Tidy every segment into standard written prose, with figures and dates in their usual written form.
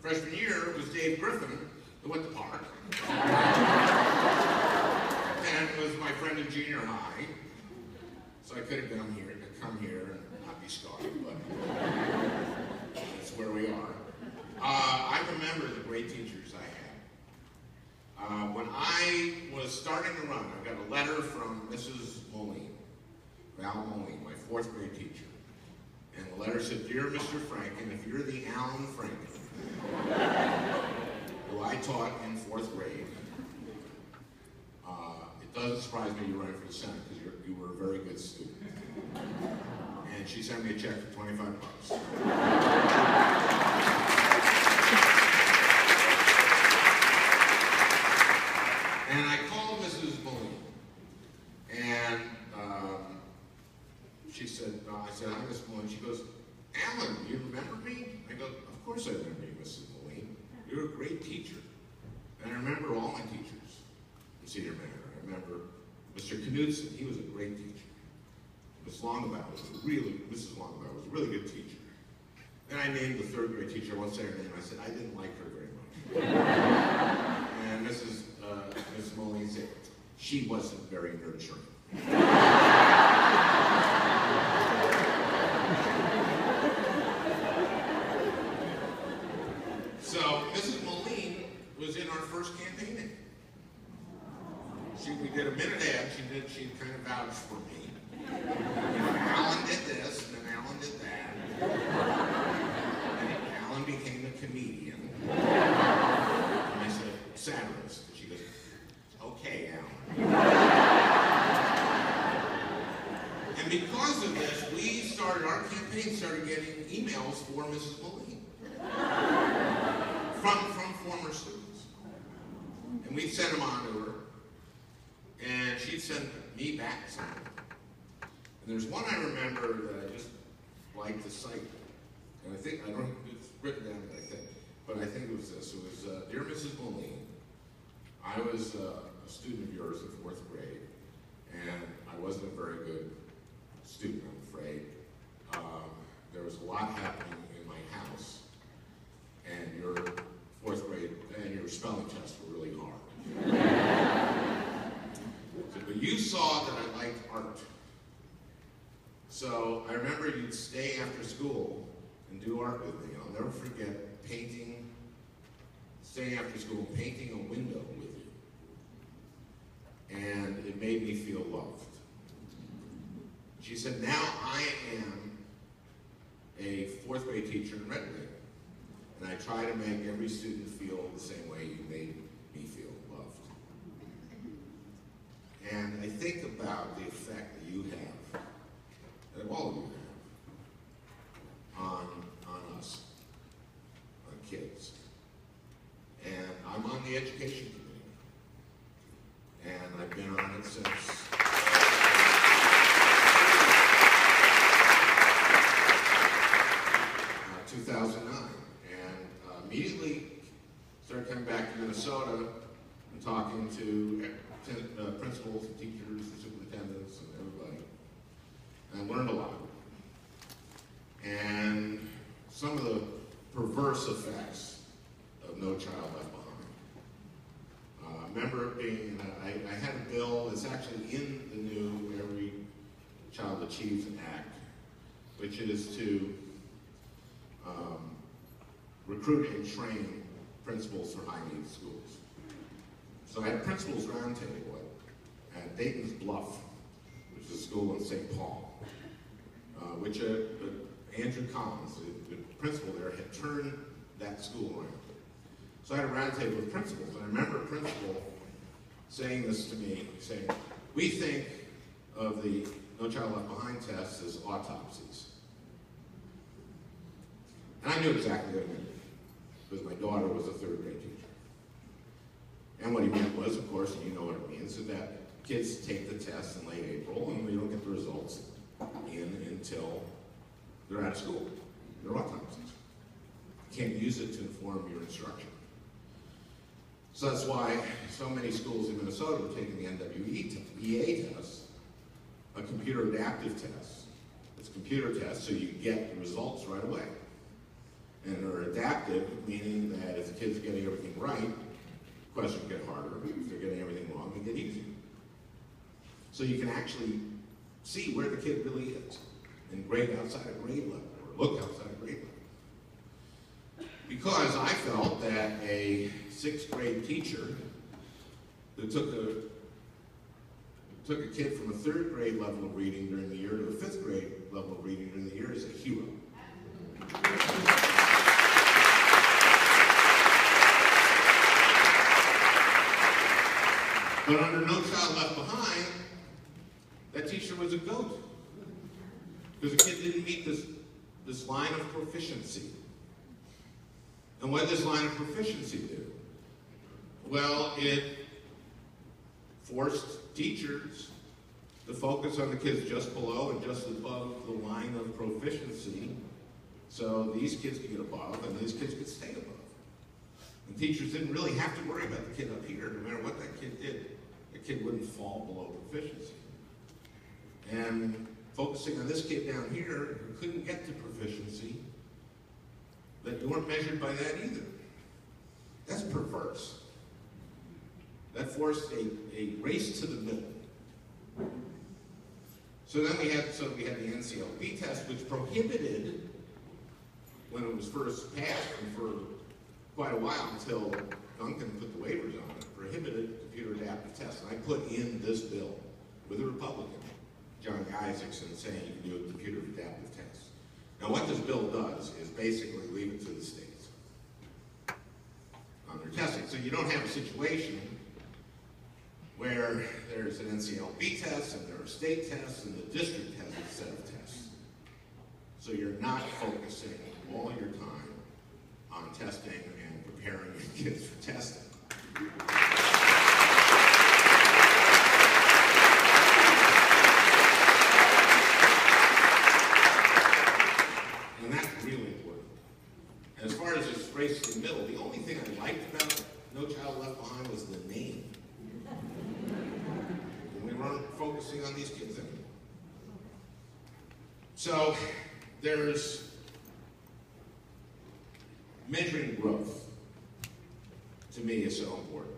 Freshman year was Dave Griffin, who went to Park. And was my friend in junior high. So I could have come here and not be scarred, but that's where we are. I remember the great teachers I had. When I was starting to run, I got a letter from Mrs. Moline, Val Moline, my 4th grade teacher. And the letter said, "Dear Mr. Franken, if you're the Alan Franken, who I taught in 4th grade, it doesn't surprise me you're running for the Senate because you were a very good student." And she sent me a check for $25. And I called Mrs. Moline, and she said, I said, "Hi, Miss Moline." She goes, "Alan, do you remember me?" I go, "Of course I remember you, Mrs. Moline. You're a great teacher." And I remember all my teachers in Cedar Manor. I remember Mr. Knudsen, he was a great teacher. Mrs. Longabout was a really good teacher. Then I named the 3rd grade teacher. I won't say her name. I said, I didn't like her very much. And Mrs. Moline said, "She wasn't very nurturing." So Mrs. Moline was in our first campaigning. We did a minute ad. She kind of vouched for me. Alan did this, and then Alan did that. And Alan became a comedian. And I said, "Satirist." And she goes, "Okay, Alan." And because of this, our campaign started getting emails for Mrs. Moline from former students. And we'd send them on to her. And she'd send me back something. And there's one I remember that I just like to cite. And I think, it's written down, but I think it was this. It was, "Dear Mrs. Moline, I was a student of yours in 4th grade, and I wasn't a very good student, I'm afraid. There was a lot happening in my house, and your 4th grade and your spelling tests were really hard. But you saw that I liked art. So I remember you'd stay after school and do art with me. I'll never forget staying after school and painting a window with you. And it made me feel loved." She said, "Now I am a 4th grade teacher in Red Wing, and I try to make every student feel the same way you made me feel loved." And I think about the effect that you have, that all of you have, on us, on kids. And I'm on the education committee, and I've been on it since 2009, and immediately started coming back to Minnesota and talking to principals and teachers and superintendents and everybody, and I learned a lot. And some of the perverse effects of No Child Left Behind. I remember it being, I had a bill that's actually in the new Every Child Achieves Act, which is to recruit and train principals for high-needs schools. So I had a principals roundtable at Dayton's Bluff, which is a school in St. Paul, which Andrew Collins, the principal there, had turned that school around. So I had a roundtable with principals, and I remember a principal saying this to me, saying, "We think of the No Child Left Behind tests as autopsies." And I knew exactly what he meant, because my daughter was a 3rd grade teacher. And what he meant was, of course, and you know what it means, is that kids take the test in late April, and we don't get the results until they're out of school. They're autopsies. You can't use it to inform your instruction. So that's why so many schools in Minnesota were taking the NWEA test, a computer adaptive test. It's a computer test, so you get the results right away. And they're adaptive, meaning that the kid's getting everything right, questions get harder. If they're getting everything wrong, they get easier. So you can actually see where the kid really is and grade outside of grade level, or look outside of grade level. Because I felt that a 6th grade teacher that took a kid from a 3rd grade level of reading during the year to a 5th grade level of reading during the year is a hero. But under No Child Left Behind, that teacher was a goat. Because the kid didn't meet this line of proficiency. And what did this line of proficiency do? Well, it forced teachers to focus on the kids just below and just above the line of proficiency, so these kids could get above and these kids could stay above. And teachers didn't really have to worry about the kid up here. No matter what that kid did, the kid wouldn't fall below proficiency. And focusing on this kid down here who couldn't get to proficiency, that you weren't measured by that either. That's perverse. That forced a race to the middle. So then we had the NCLB test, which prohibited, when it was first passed, and for quite a while until Duncan put the waivers on it, prohibited computer adaptive tests. And I put in this bill with a Republican, John Isaacson, saying you can do a computer adaptive test. Now what this bill does is basically leave it to the states on their testing. So you don't have a situation where there's an NCLB test and there are state tests and the district has a set of tests. So you're not focusing all your time on testing and preparing your kids for testing. And that's really important. And as far as this race to the middle, the only thing I liked about No Child Left Behind was the name. We weren't focusing on these kids anymore. So there's measuring growth, to me, is so important.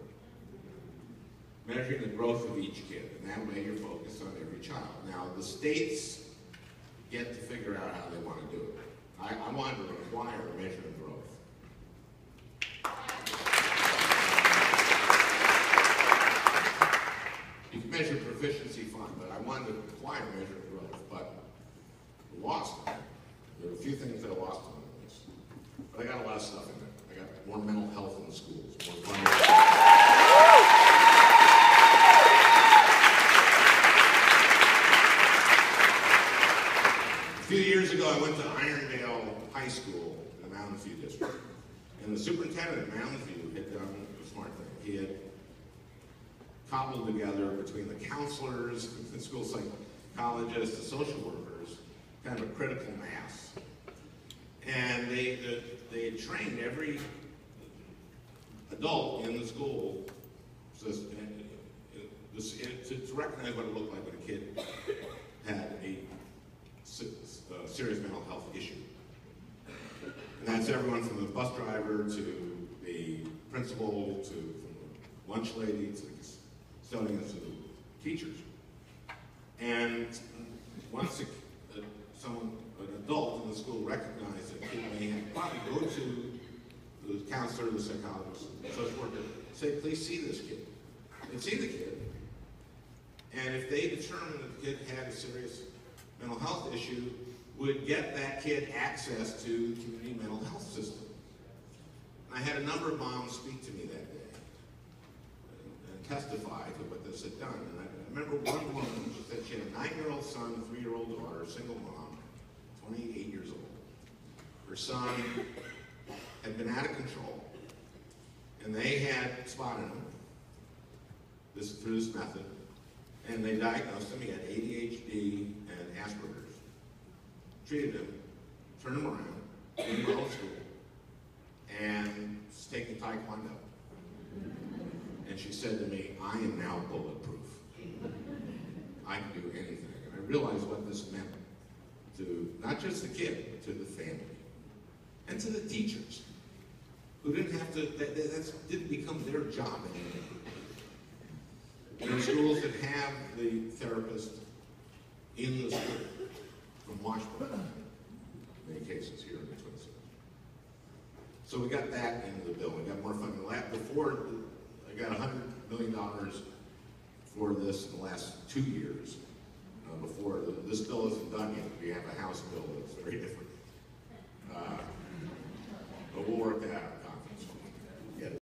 Measuring the growth of each kid, and that way you're focused on every child. Now, the states get to figure out how they want to do it. I wanted to require measuring growth. You can measure proficiency fine, but I wanted to require measuring growth, but we lost it. There were a few things that I lost on this. But I got a lot of stuff in there. I got more mental health in the schools, more fun. A few years ago, I went to Irondale High School in the Mountain View district. And the superintendent of Mountain View had done a smart thing. He had cobbled together between the counselors, the school psychologists, the social workers, kind of a critical mass. And they had trained every adult in the school to recognize what it looked like when a kid had a serious mental health issue. And that's everyone from the bus driver to the principal to the lunch lady to the custodians to the teachers. And once an adult in the school recognized that kid may have probably go to the counselor, the psychologist, the social worker, say, please see this kid. They'd see the kid. And if they determined that the kid had a serious mental health issue, would get that kid access to the community mental health system. And I had a number of moms speak to me that day and testify to what this had done. And I remember one woman, she said she had a 9-year-old son, a 3-year-old daughter, a single mom, 28 years old. Her son had been out of control, and they had spotted him through this method, and they diagnosed him. He had ADHD and Asperger's. Treated him, turned him around, put him in school, and was taking Taekwondo. And she said to me, I am now bulletproof. I can do anything. And I realized what this meant to not just the kid, but to the family. And to the teachers, who who didn't have to, that didn't become their job anymore. There are schools that have the therapist in the school from Washburn, in many cases here in the Twin Cities. So we got that into the bill. We got more funding. Before, I got $100 million for this in the last 2 years. Before this bill isn't done yet. We have a House bill that's very different